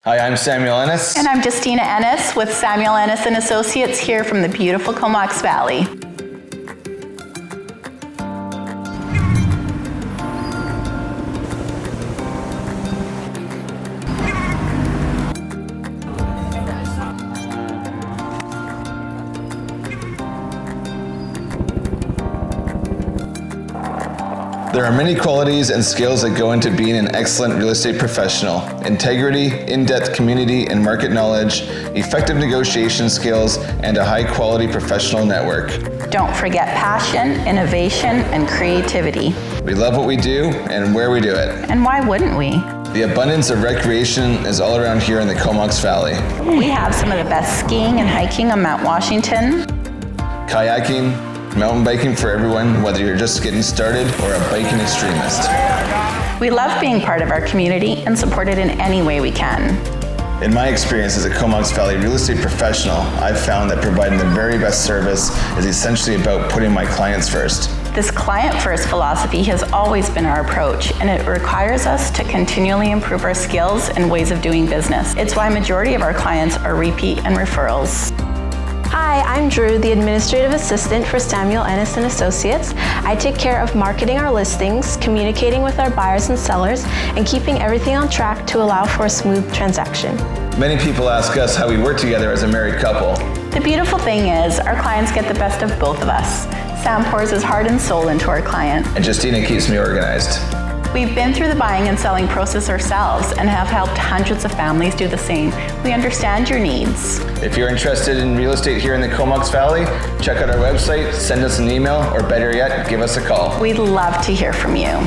Hi, I'm Samuel Ennis. And I'm Justina Ennis with Samuel Ennis and Associates here from the beautiful Comox Valley. There are many qualities and skills that go into being an excellent real estate professional. Integrity, in-depth community and market knowledge, effective negotiation skills, and a high-quality professional network. Don't forget passion, innovation, and creativity. We love what we do and where we do it. And why wouldn't we? The abundance of recreation is all around here in the Comox Valley. We have some of the best skiing and hiking on Mount Washington, kayaking, mountain biking for everyone, whether you're just getting started or a biking extremist. We love being part of our community and support it in any way we can. In my experience as a Comox Valley real estate professional, I've found that providing the very best service is essentially about putting my clients first. This client-first philosophy has always been our approach, and it requires us to continually improve our skills and ways of doing business. It's why majority of our clients are repeat and referrals. Hi, I'm Drew, the Administrative Assistant for Samuel Ennis and Associates. I take care of marketing our listings, communicating with our buyers and sellers, and keeping everything on track to allow for a smooth transaction. Many people ask us how we work together as a married couple. The beautiful thing is, our clients get the best of both of us. Sam pours his heart and soul into our client. And Justina keeps me organized. We've been through the buying and selling process ourselves and have helped hundreds of families do the same. We understand your needs. If you're interested in real estate here in the Comox Valley, check out our website, send us an email, or better yet, give us a call. We'd love to hear from you.